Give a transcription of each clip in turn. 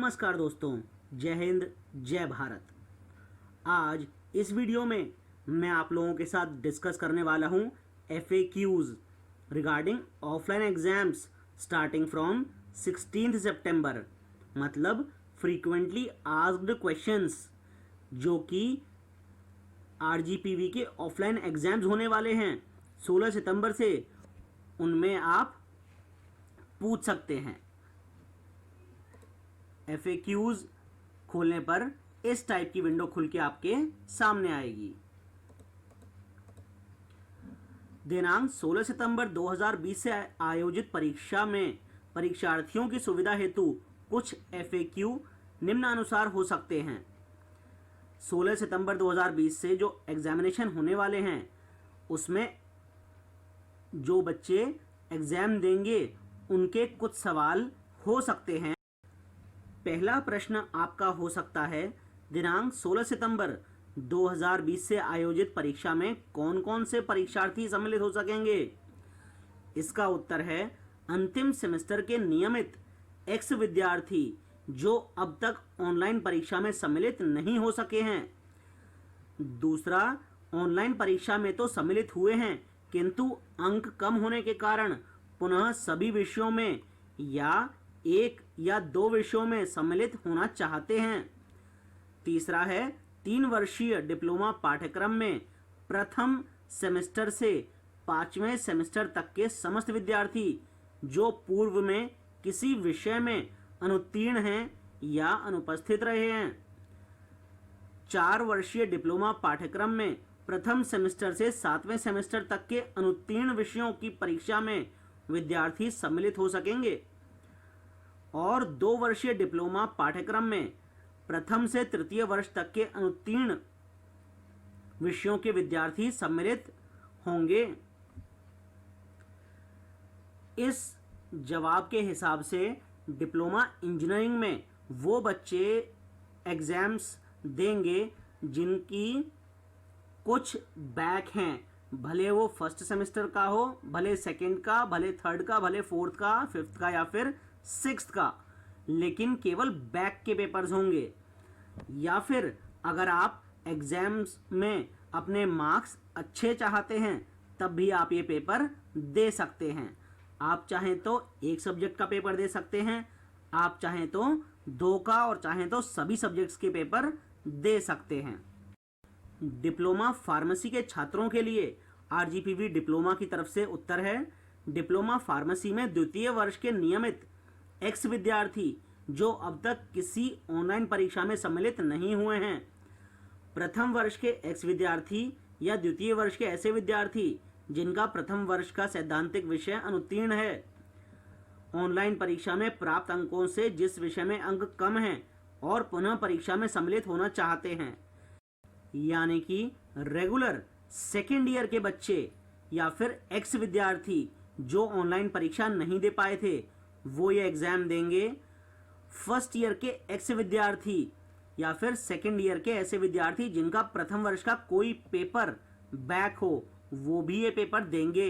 नमस्कार दोस्तों, जय हिंद, जय भारत। आज इस वीडियो में मैं आप लोगों के साथ डिस्कस करने वाला हूं FAQs regarding offline exams starting from 16 सितंबर, मतलब फ्रीक्वेंटली आस्क्ड क्वेश्चंस, जो कि RGPV के ऑफलाइन एग्जाम्स होने वाले हैं 16 सितंबर से। उनमें आप पूछ सकते हैं। FAQs खोलने पर इस टाइप की विंडो खुल के आपके सामने आएगी। दिनांक 16 सितंबर 2020 से आयोजित परीक्षा में परीक्षार्थियों की सुविधा हेतु कुछ FAQ निम्नानुसार हो सकते हैं। 16 सितंबर 2020 से जो एग्जामिनेशन होने वाले हैं उसमें जो बच्चे एग्जाम देंगे उनके कुछ सवाल हो सकते हैं। पहला प्रश्न आपका हो सकता है, दिनांक 16 सितंबर 2020 से आयोजित परीक्षा में कौन कौन से परीक्षार्थी सम्मिलित हो सकेंगे। इसका उत्तर है अंतिम सेमेस्टर के नियमित एक्स विद्यार्थी जो अब तक ऑनलाइन परीक्षा में सम्मिलित नहीं हो सके हैं। दूसरा, ऑनलाइन परीक्षा में तो सम्मिलित हुए हैं किंतु अंक कम होने के कारण पुनः सभी विषयों में या एक या दो विषयों में सम्मिलित होना चाहते हैं। तीसरा है 3 वर्षीय डिप्लोमा पाठ्यक्रम में प्रथम सेमेस्टर से 5वें सेमेस्टर तक के समस्त विद्यार्थी जो पूर्व में किसी विषय में अनुत्तीर्ण हैं या अनुपस्थित रहे हैं। 4 वर्षीय डिप्लोमा पाठ्यक्रम में प्रथम सेमेस्टर से 7वें सेमेस्टर तक के अनुत्तीर्ण विषयों की परीक्षा में विद्यार्थी सम्मिलित हो सकेंगे। और 2 वर्षीय डिप्लोमा पाठ्यक्रम में प्रथम से तृतीय वर्ष तक के अनुत्तीर्ण विषयों के विद्यार्थी सम्मिलित होंगे। इस जवाब के हिसाब से डिप्लोमा इंजीनियरिंग में वो बच्चे एग्जाम्स देंगे जिनकी कुछ बैक हैं, भले वो फर्स्ट सेमेस्टर का हो, भले सेकंड का, भले थर्ड का, भले फोर्थ का, फिफ्थ का या फिर सिक्स्थ का, लेकिन केवल बैक के पेपर्स होंगे। या फिर अगर आप एग्जाम्स में अपने मार्क्स अच्छे चाहते हैं तब भी आप ये पेपर दे सकते हैं। आप चाहें तो एक सब्जेक्ट का पेपर दे सकते हैं, आप चाहें तो 2 का, और चाहें तो सभी सब्जेक्ट्स के पेपर दे सकते हैं। डिप्लोमा फार्मेसी के छात्रों के लिए RGPV डिप्लोमा की तरफ से उत्तर है, डिप्लोमा फार्मेसी में द्वितीय वर्ष के नियमित एक्स विद्यार्थी जो अब तक किसी ऑनलाइन परीक्षा में सम्मिलित नहीं हुए हैं, प्रथम वर्ष के एक्स विद्यार्थी या द्वितीय वर्ष के ऐसे विद्यार्थी जिनका प्रथम वर्ष का सैद्धांतिक विषय अनुत्तीर्ण है, ऑनलाइन परीक्षा में प्राप्त अंकों से जिस विषय में अंक कम हैं और पुनः परीक्षा में सम्मिलित होना चाहते हैं, यानी कि रेगुलर सेकेंड ईयर के बच्चे या फिर एक्स विद्यार्थी जो ऑनलाइन परीक्षा नहीं दे पाए थे वो ये एग्जाम देंगे। फर्स्ट ईयर के एक्स विद्यार्थी या फिर सेकेंड ईयर के ऐसे विद्यार्थी जिनका प्रथम वर्ष का कोई पेपर बैक हो वो भी ये पेपर देंगे।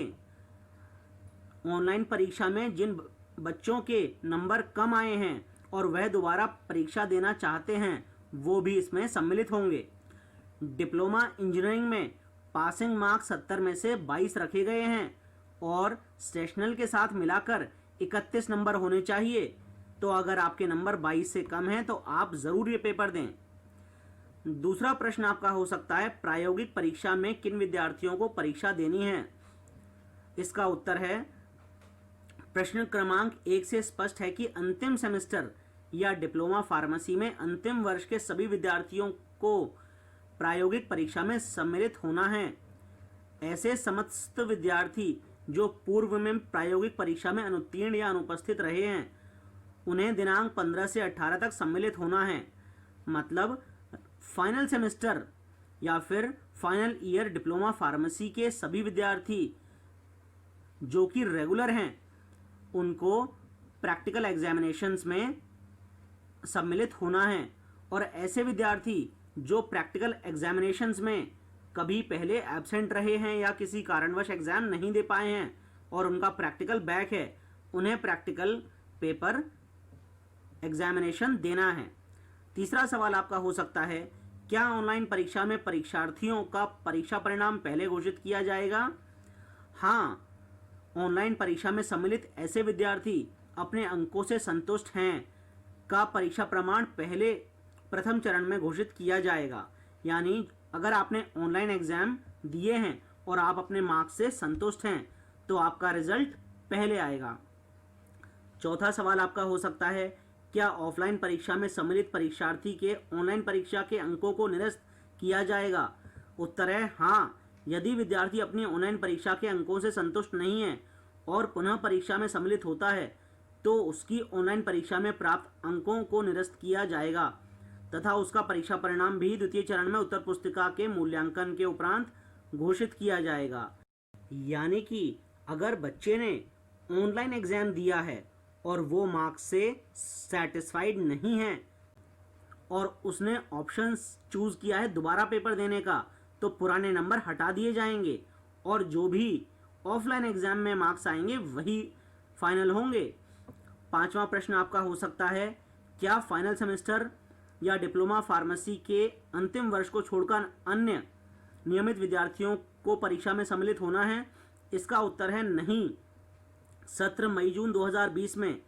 ऑनलाइन परीक्षा में जिन बच्चों के नंबर कम आए हैं और वह दोबारा परीक्षा देना चाहते हैं वो भी इसमें सम्मिलित होंगे। डिप्लोमा इंजीनियरिंग में पासिंग मार्क्स 70 में से 22 रखे गए हैं और सेशनल के साथ मिलाकर 31 नंबर होने चाहिए। तो अगर आपके नंबर 22 से कम हैं तो आप ज़रूर ये पेपर दें। दूसरा प्रश्न आपका हो सकता है, प्रायोगिक परीक्षा में किन विद्यार्थियों को परीक्षा देनी है। इसका उत्तर है, प्रश्न क्रमांक 1 से स्पष्ट है कि अंतिम सेमेस्टर या डिप्लोमा फार्मेसी में अंतिम वर्ष के सभी विद्यार्थियों को प्रायोगिक परीक्षा में सम्मिलित होना है। ऐसे समस्त विद्यार्थी जो पूर्व में प्रायोगिक परीक्षा में अनुत्तीर्ण या अनुपस्थित रहे हैं उन्हें दिनांक 15 से 18 तक सम्मिलित होना है। मतलब फाइनल सेमेस्टर या फिर फाइनल ईयर डिप्लोमा फार्मेसी के सभी विद्यार्थी जो कि रेगुलर हैं उनको प्रैक्टिकल एग्जामिनेशंस में सम्मिलित होना है। और ऐसे विद्यार्थी जो प्रैक्टिकल एग्जामिनेशंस में कभी पहले एब्सेंट रहे हैं या किसी कारणवश एग्जाम नहीं दे पाए हैं और उनका प्रैक्टिकल बैक है, उन्हें प्रैक्टिकल पेपर एग्जामिनेशन देना है। तीसरा सवाल आपका हो सकता है, क्या ऑनलाइन परीक्षा में परीक्षार्थियों का परीक्षा परिणाम पहले घोषित किया जाएगा? हाँ, ऑनलाइन परीक्षा में सम्मिलित ऐसे विद्यार्थी अपने अंकों से संतुष्ट हैं का परीक्षा प्रमाण पहले प्रथम चरण में घोषित किया जाएगा। यानी अगर आपने ऑनलाइन एग्जाम दिए हैं और आप अपने मार्क्स से संतुष्ट हैं तो आपका रिजल्ट पहले आएगा। चौथा सवाल आपका हो सकता है, क्या ऑफलाइन परीक्षा में सम्मिलित परीक्षार्थी के ऑनलाइन परीक्षा के अंकों को निरस्त किया जाएगा? उत्तर है हाँ। यदि विद्यार्थी अपनी ऑनलाइन परीक्षा के अंकों से संतुष्ट नहीं है और पुनः परीक्षा में सम्मिलित होता है तो उसकी ऑनलाइन परीक्षा में प्राप्त अंकों को निरस्त किया जाएगा तथा उसका परीक्षा परिणाम भी द्वितीय चरण में उत्तर पुस्तिका के मूल्यांकन के उपरांत घोषित किया जाएगा। यानी कि अगर बच्चे ने ऑनलाइन एग्जाम दिया है और वो मार्क्स से सेटिस्फाइड नहीं है और उसने ऑप्शंस चूज किया है दोबारा पेपर देने का, तो पुराने नंबर हटा दिए जाएंगे और जो भी ऑफलाइन एग्जाम में मार्क्स आएंगे वही फाइनल होंगे। पांचवा प्रश्न आपका हो सकता है, क्या फाइनल सेमेस्टर या डिप्लोमा फार्मेसी के अंतिम वर्ष को छोड़कर अन्य नियमित विद्यार्थियों को परीक्षा में सम्मिलित होना है? इसका उत्तर है नहीं। सत्र मई जून 2020 में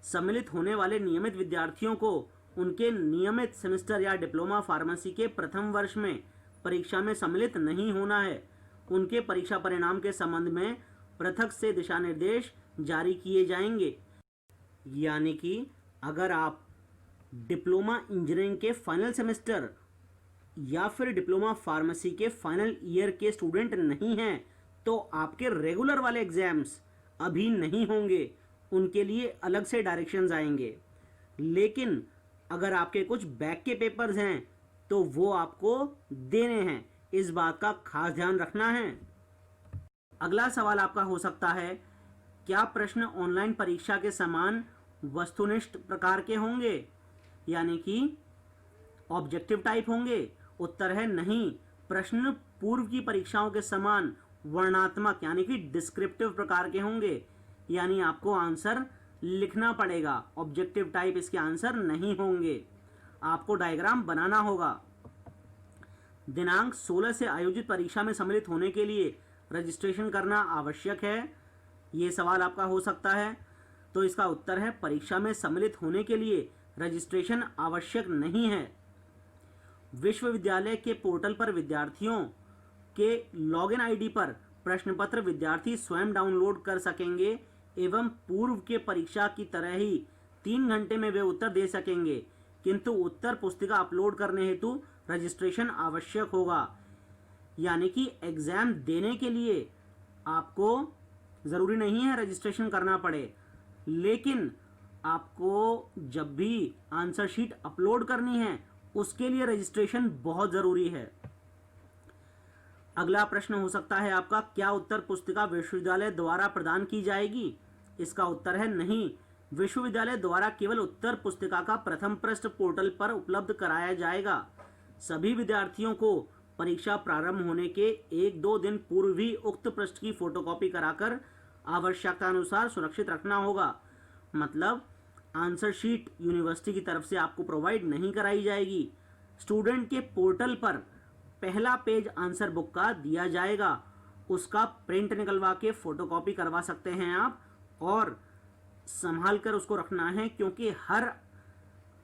सम्मिलित होने वाले नियमित विद्यार्थियों को उनके नियमित सेमेस्टर या डिप्लोमा फार्मेसी के प्रथम वर्ष में परीक्षा में सम्मिलित नहीं होना है। उनके परीक्षा परिणाम के संबंध में पृथक से दिशा निर्देश जारी किए जाएंगे। यानी कि अगर आप डिप्लोमा इंजीनियरिंग के फाइनल सेमेस्टर या फिर डिप्लोमा फार्मेसी के फाइनल ईयर के स्टूडेंट नहीं हैं तो आपके रेगुलर वाले एग्जाम्स अभी नहीं होंगे, उनके लिए अलग से डायरेक्शंस आएंगे। लेकिन अगर आपके कुछ बैक के पेपर्स हैं तो वो आपको देने हैं, इस बात का खास ध्यान रखना है। अगला सवाल आपका हो सकता है, क्या प्रश्न ऑनलाइन परीक्षा के समान वस्तुनिष्ठ प्रकार के होंगे, यानी कि ऑब्जेक्टिव टाइप होंगे? उत्तर है नहीं। प्रश्न पूर्व की परीक्षाओं के समान वर्णनात्मक यानी कि डिस्क्रिप्टिव प्रकार के होंगे, यानी आपको आंसर लिखना पड़ेगा। ऑब्जेक्टिव टाइप इसके आंसर नहीं होंगे, आपको डायग्राम बनाना होगा। दिनांक 16 से आयोजित परीक्षा में सम्मिलित होने के लिए रजिस्ट्रेशन करना आवश्यक है, ये सवाल आपका हो सकता है। तो इसका उत्तर है परीक्षा में सम्मिलित होने के लिए रजिस्ट्रेशन आवश्यक नहीं है। विश्वविद्यालय के पोर्टल पर विद्यार्थियों के लॉगिन आईडी पर प्रश्न पत्र विद्यार्थी स्वयं डाउनलोड कर सकेंगे एवं पूर्व के परीक्षा की तरह ही 3 घंटे में वे उत्तर दे सकेंगे, किंतु उत्तर पुस्तिका अपलोड करने हेतु रजिस्ट्रेशन आवश्यक होगा। यानी कि एग्जाम देने के लिए आपको ज़रूरी नहीं है रजिस्ट्रेशन करना पड़े, लेकिन आपको जब भी आंसर शीट अपलोड करनी है उसके लिए रजिस्ट्रेशन बहुत ज़रूरी है। अगला प्रश्न हो सकता है आपका, क्या उत्तर पुस्तिका विश्वविद्यालय द्वारा प्रदान की जाएगी? इसका उत्तर है नहीं। विश्वविद्यालय द्वारा केवल उत्तर पुस्तिका का प्रथम पृष्ठ पोर्टल पर उपलब्ध कराया जाएगा। सभी विद्यार्थियों को परीक्षा प्रारंभ होने के 1-2 दिन पूर्व ही उक्त पृष्ठ की फोटोकॉपी कराकर आवश्यकतानुसार सुरक्षित रखना होगा। मतलब आंसर शीट यूनिवर्सिटी की तरफ से आपको प्रोवाइड नहीं कराई जाएगी। स्टूडेंट के पोर्टल पर पहला पेज आंसर बुक का दिया जाएगा, उसका प्रिंट निकलवा के फोटोकॉपी करवा सकते हैं आप और संभाल कर उसको रखना है, क्योंकि हर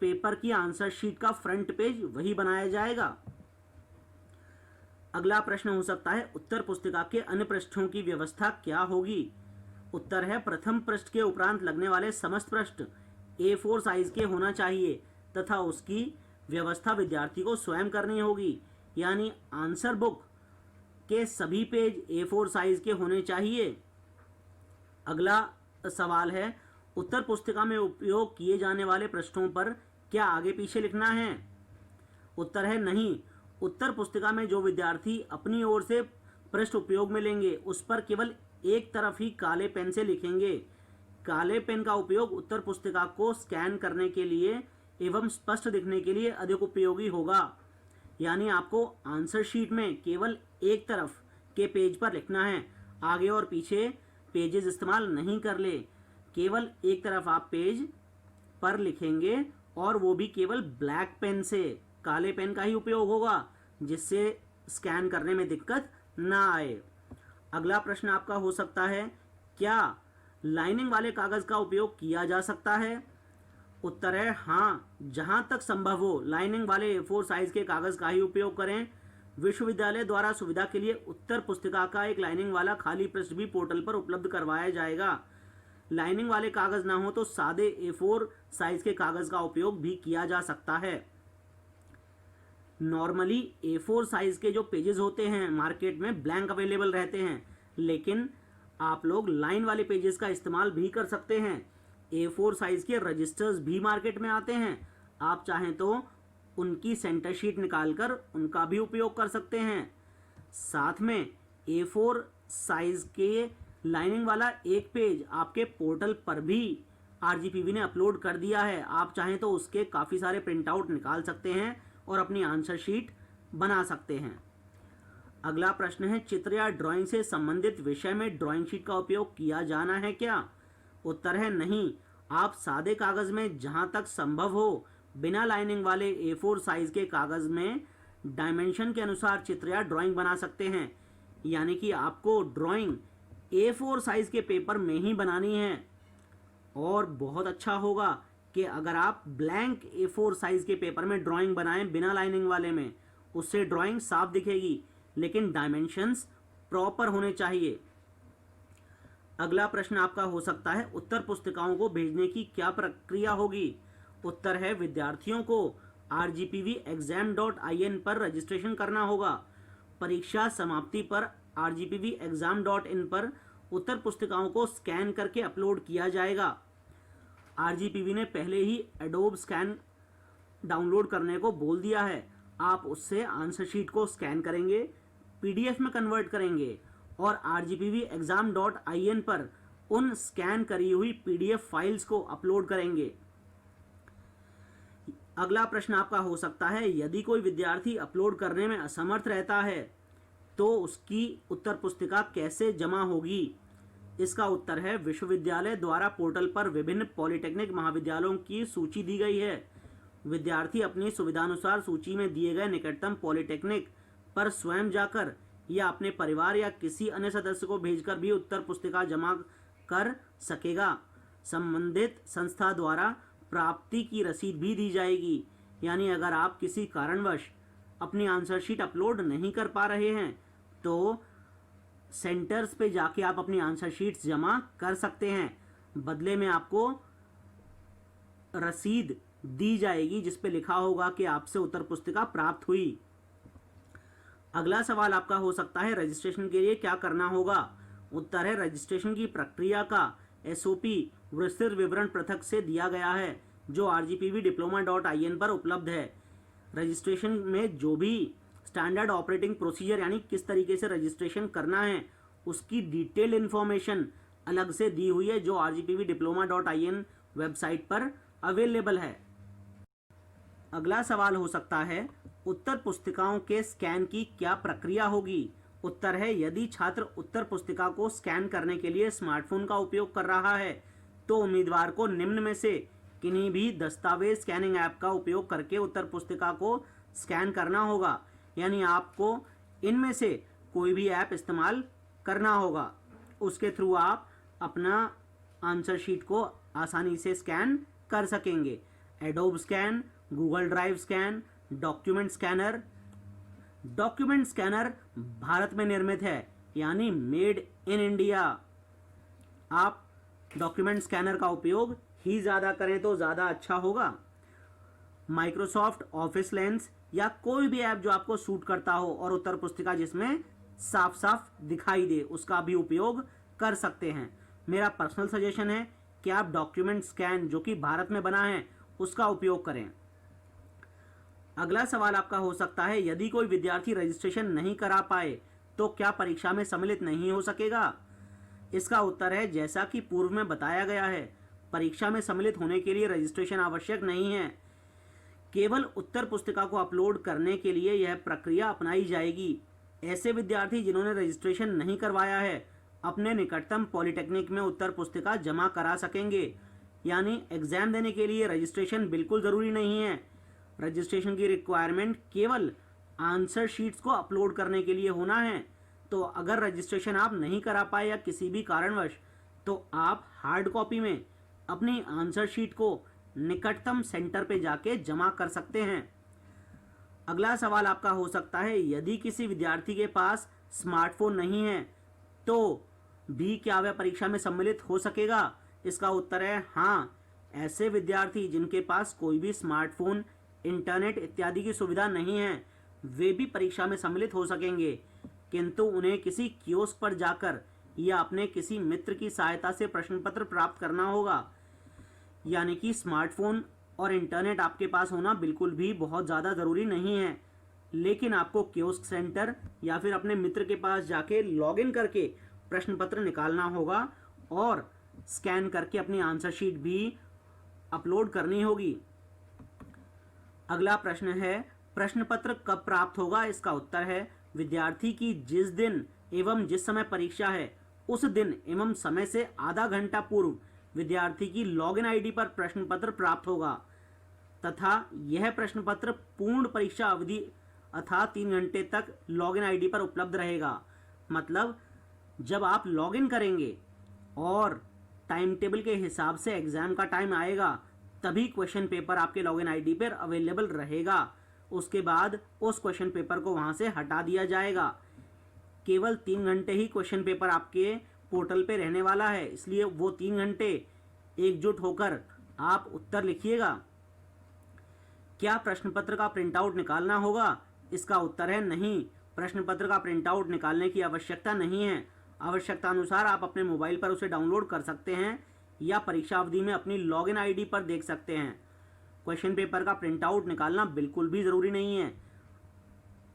पेपर की आंसर शीट का फ्रंट पेज वही बनाया जाएगा। अगला प्रश्न हो सकता है, उत्तर पुस्तिका के अन्य पृष्ठों की व्यवस्था क्या होगी? उत्तर है प्रथम पृष्ठ के उपरांत लगने वाले समस्त पृष्ठ A4 साइज के होना चाहिए तथा उसकी व्यवस्था विद्यार्थी को स्वयं करनी होगी। यानी आंसर बुक के सभी पेज A4 साइज के होने चाहिए। अगला सवाल है, उत्तर पुस्तिका में उपयोग किए जाने वाले पृष्ठों पर क्या आगे पीछे लिखना है? उत्तर है नहीं। उत्तर पुस्तिका में जो विद्यार्थी अपनी ओर से पृष्ठ उपयोग में लेंगे उस पर केवल एक तरफ ही काले पेन से लिखेंगे। काले पेन का उपयोग उत्तर पुस्तिका को स्कैन करने के लिए एवं स्पष्ट दिखने के लिए अधिक उपयोगी होगा। यानी आपको आंसर शीट में केवल एक तरफ के पेज पर लिखना है, आगे और पीछे पेजेस इस्तेमाल नहीं कर ले, केवल एक तरफ आप पेज पर लिखेंगे और वो भी केवल ब्लैक पेन से, काले पेन का ही उपयोग होगा जिससे स्कैन करने में दिक्कत ना आए। अगला प्रश्न आपका हो सकता है, क्या लाइनिंग वाले कागज का उपयोग किया जा सकता है? उत्तर है हाँ, जहां तक संभव हो लाइनिंग वाले A4 साइज के कागज का ही उपयोग करें। विश्वविद्यालय द्वारा सुविधा के लिए उत्तर पुस्तिका का एक लाइनिंग वाला खाली पृष्ठ भी पोर्टल पर उपलब्ध करवाया जाएगा। लाइनिंग वाले कागज ना हो तो सादे A4 साइज के कागज का उपयोग भी किया जा सकता है। नॉर्मली A4 साइज के जो पेजेस होते हैं मार्केट में ब्लैंक अवेलेबल रहते हैं, लेकिन आप लोग लाइन वाले पेजेस का इस्तेमाल भी कर सकते हैं। A4 साइज के रजिस्टर्स भी मार्केट में आते हैं, आप चाहें तो उनकी सेंटर शीट निकालकर उनका भी उपयोग कर सकते हैं। साथ में A4 साइज के लाइनिंग वाला एक पेज आपके पोर्टल पर भी RGPV ने अपलोड कर दिया है, आप चाहें तो उसके काफ़ी सारे प्रिंट आउट निकाल सकते हैं और अपनी आंसर शीट बना सकते हैं। अगला प्रश्न है, चित्र या ड्राइंग से संबंधित विषय में ड्राइंग शीट का उपयोग किया जाना है क्या? उत्तर है नहीं, आप सादे कागज में जहां तक संभव हो बिना लाइनिंग वाले A4 साइज के कागज में डायमेंशन के अनुसार चित्र या ड्राइंग बना सकते हैं। यानी कि आपको ड्राइंग A4 साइज के पेपर में ही बनानी है और बहुत अच्छा होगा कि अगर आप ब्लैंक A4 साइज के पेपर में ड्राइंग बनाएं बिना लाइनिंग वाले में, उससे ड्राइंग साफ दिखेगी लेकिन डायमेंशंस प्रॉपर होने चाहिए। अगला प्रश्न आपका हो सकता है, उत्तर पुस्तिकाओं को भेजने की क्या प्रक्रिया होगी? उत्तर है विद्यार्थियों को rgpvexam.in पर रजिस्ट्रेशन करना होगा। परीक्षा समाप्ति पर rgpvexam.in पर उत्तर पुस्तिकाओं को स्कैन करके अपलोड किया जाएगा। RGPV ने पहले ही एडोब स्कैन डाउनलोड करने को बोल दिया है। आप उससे आंसर शीट को स्कैन करेंगे, PDF में कन्वर्ट करेंगे और rgpvexam.in पर उन स्कैन करी हुई PDF फाइल्स को अपलोड करेंगे। अगला प्रश्न आपका हो सकता है, यदि कोई विद्यार्थी अपलोड करने में असमर्थ रहता है तो उसकी उत्तर पुस्तिका कैसे जमा होगी? इसका उत्तर है विश्वविद्यालय द्वारा पोर्टल पर विभिन्न पॉलिटेक्निक महाविद्यालयों की सूची दी गई है। विद्यार्थी अपनी सुविधानुसार सूची में दिए गए निकटतम पॉलिटेक्निक पर स्वयं जाकर या अपने परिवार या किसी अन्य सदस्य को भेजकर भी उत्तर पुस्तिका जमा कर सकेगा। संबंधित संस्था द्वारा प्राप्ति की रसीद भी दी जाएगी। यानी अगर आप किसी कारणवश अपनी आंसर शीट अपलोड नहीं कर पा रहे हैं तो सेंटर्स पे जाके आप अपनी आंसर शीट्स जमा कर सकते हैं। बदले में आपको रसीद दी जाएगी जिस पे लिखा होगा कि आपसे उत्तर पुस्तिका प्राप्त हुई। अगला सवाल आपका हो सकता है, रजिस्ट्रेशन के लिए क्या करना होगा? उत्तर है रजिस्ट्रेशन की प्रक्रिया का SOP विस्तृत विवरण पृथक से दिया गया है जो rgpvdiploma.in पर उपलब्ध है। रजिस्ट्रेशन में जो भी स्टैंडर्ड ऑपरेटिंग प्रोसीजर यानी किस तरीके से रजिस्ट्रेशन करना है उसकी डिटेल इन्फॉर्मेशन अलग से दी हुई है जो rgpvdiploma.in वेबसाइट पर अवेलेबल है। अगला सवाल हो सकता है, उत्तर पुस्तिकाओं के स्कैन की क्या प्रक्रिया होगी? उत्तर है यदि छात्र उत्तर पुस्तिका को स्कैन करने के लिए स्मार्टफोन का उपयोग कर रहा है तो उम्मीदवार को निम्न में से किन्हीं भी दस्तावेज स्कैनिंग ऐप का उपयोग करके उत्तर पुस्तिका को स्कैन करना होगा। यानी आपको इनमें से कोई भी ऐप इस्तेमाल करना होगा, उसके थ्रू आप अपना आंसर शीट को आसानी से स्कैन कर सकेंगे। Adobe scan, Google drive scan, document scanner. Document scanner Bharat में निर्मित है यानी मेड इन इंडिया। आप डॉक्यूमेंट स्कैनर का उपयोग ही ज़्यादा करें तो ज़्यादा अच्छा होगा। माइक्रोसॉफ्ट ऑफिस लेंस या कोई भी ऐप जो आपको सूट करता हो और उत्तर पुस्तिका जिसमें साफ साफ दिखाई दे उसका भी उपयोग कर सकते हैं। मेरा पर्सनल सजेशन है कि आप डॉक्यूमेंट स्कैन जो कि भारत में बना है उसका उपयोग करें। अगला सवाल आपका हो सकता है, यदि कोई विद्यार्थी रजिस्ट्रेशन नहीं करा पाए तो क्या परीक्षा में सम्मिलित नहीं हो सकेगा? इसका उत्तर है जैसा कि पूर्व में बताया गया है, परीक्षा में सम्मिलित होने के लिए रजिस्ट्रेशन आवश्यक नहीं है। केवल उत्तर पुस्तिका को अपलोड करने के लिए यह प्रक्रिया अपनाई जाएगी। ऐसे विद्यार्थी जिन्होंने रजिस्ट्रेशन नहीं करवाया है अपने निकटतम पॉलिटेक्निक में उत्तर पुस्तिका जमा करा सकेंगे। यानी एग्ज़ाम देने के लिए रजिस्ट्रेशन बिल्कुल ज़रूरी नहीं है। रजिस्ट्रेशन की रिक्वायरमेंट केवल आंसर शीट्स को अपलोड करने के लिए होना है। तो अगर रजिस्ट्रेशन आप नहीं करा पाए या किसी भी कारणवश, तो आप हार्ड कॉपी में अपनी आंसर शीट को निकटतम सेंटर पे जाके जमा कर सकते हैं। अगला सवाल आपका हो सकता है, यदि किसी विद्यार्थी के पास स्मार्टफोन नहीं है तो भी क्या वह परीक्षा में सम्मिलित हो सकेगा? इसका उत्तर है हाँ। ऐसे विद्यार्थी जिनके पास कोई भी स्मार्टफोन, इंटरनेट इत्यादि की सुविधा नहीं है, वे भी परीक्षा में सम्मिलित हो सकेंगे, किंतु उन्हें किसी कियोस्क पर जाकर या अपने किसी मित्र की सहायता से प्रश्न पत्र प्राप्त करना होगा। यानी कि स्मार्टफोन और इंटरनेट आपके पास होना बिल्कुल भी बहुत ज़्यादा ज़रूरी नहीं है, लेकिन आपको कियोस्क सेंटर या फिर अपने मित्र के पास जाके लॉगिन करके प्रश्न पत्र निकालना होगा और स्कैन करके अपनी आंसर शीट भी अपलोड करनी होगी। अगला प्रश्न है, प्रश्न पत्र कब प्राप्त होगा? इसका उत्तर है, विद्यार्थी की जिस दिन एवं जिस समय परीक्षा है उस दिन एवं समय से आधा घंटा पूर्व विद्यार्थी की लॉगिन आईडी पर प्रश्न पत्र प्राप्त होगा तथा यह प्रश्न पत्र पूर्ण परीक्षा अवधि अर्थात 3 घंटे तक लॉगिन आईडी पर उपलब्ध रहेगा। मतलब जब आप लॉगिन करेंगे और टाइम टेबल के हिसाब से एग्ज़ाम का टाइम आएगा तभी क्वेश्चन पेपर आपके लॉगिन आईडी पर अवेलेबल रहेगा। उसके बाद उस क्वेश्चन पेपर को वहाँ से हटा दिया जाएगा। केवल 3 घंटे ही क्वेश्चन पेपर आपके पोर्टल पे रहने वाला है, इसलिए वो 3 घंटे एकजुट होकर आप उत्तर लिखिएगा। क्या प्रश्न पत्र का प्रिंट आउट निकालना होगा? इसका उत्तर है नहीं। प्रश्न पत्र का प्रिंट आउट निकालने की आवश्यकता नहीं है। आवश्यकता अनुसार आप अपने मोबाइल पर उसे डाउनलोड कर सकते हैं या परीक्षा अवधि में अपनी लॉगिन आईडी पर देख सकते हैं। क्वेश्चन पेपर का प्रिंट आउट निकालना बिल्कुल भी ज़रूरी नहीं है।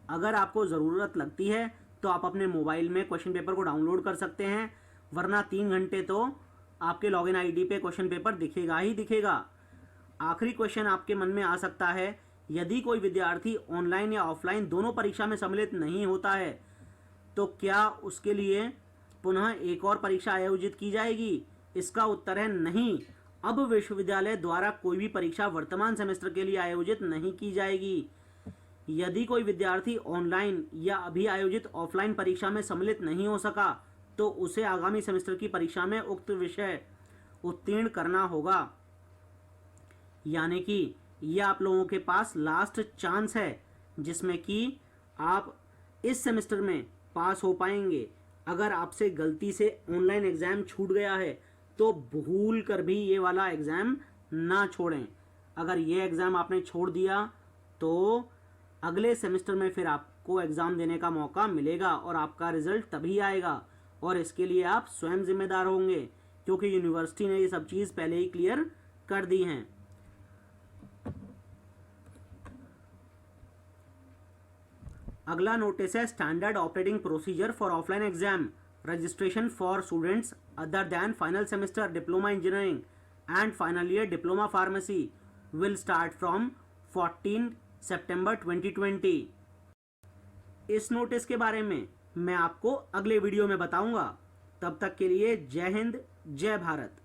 अगर आपको ज़रूरत लगती है तो आप अपने मोबाइल में क्वेश्चन पेपर को डाउनलोड कर सकते हैं, वरना 3 घंटे तो आपके लॉगिन आईडी पे क्वेश्चन पेपर दिखेगा ही दिखेगा। आखिरी क्वेश्चन आपके मन में आ सकता है, यदि कोई विद्यार्थी ऑनलाइन या ऑफलाइन दोनों परीक्षा में सम्मिलित नहीं होता है तो क्या उसके लिए पुनः एक और परीक्षा आयोजित की जाएगी? इसका उत्तर है नहीं। अब विश्वविद्यालय द्वारा कोई भी परीक्षा वर्तमान सेमेस्टर के लिए आयोजित नहीं की जाएगी। यदि कोई विद्यार्थी ऑनलाइन या अभी आयोजित ऑफलाइन परीक्षा में सम्मिलित नहीं हो सका तो उसे आगामी सेमेस्टर की परीक्षा में उक्त विषय उत्तीर्ण करना होगा। यानी कि यह आप लोगों के पास लास्ट चांस है जिसमें कि आप इस सेमेस्टर में पास हो पाएंगे। अगर आपसे गलती से ऑनलाइन एग्ज़ाम छूट गया है तो भूल कर भी ये वाला एग्ज़ाम ना छोड़ें। अगर ये एग्ज़ाम आपने छोड़ दिया तो अगले सेमेस्टर में फिर आपको एग्ज़ाम देने का मौका मिलेगा और आपका रिज़ल्ट तभी आएगा, और इसके लिए आप स्वयं जिम्मेदार होंगे क्योंकि यूनिवर्सिटी ने ये सब चीज़ पहले ही क्लियर कर दी हैं। अगला नोटिस है, standard operating procedure for offline exam registration for students other than final semester diploma engineering and final year diploma pharmacy will start from 14 सितंबर 2020। इस नोटिस के बारे में मैं आपको अगले वीडियो में बताऊंगा। तब तक के लिए जय हिंद, जय भारत।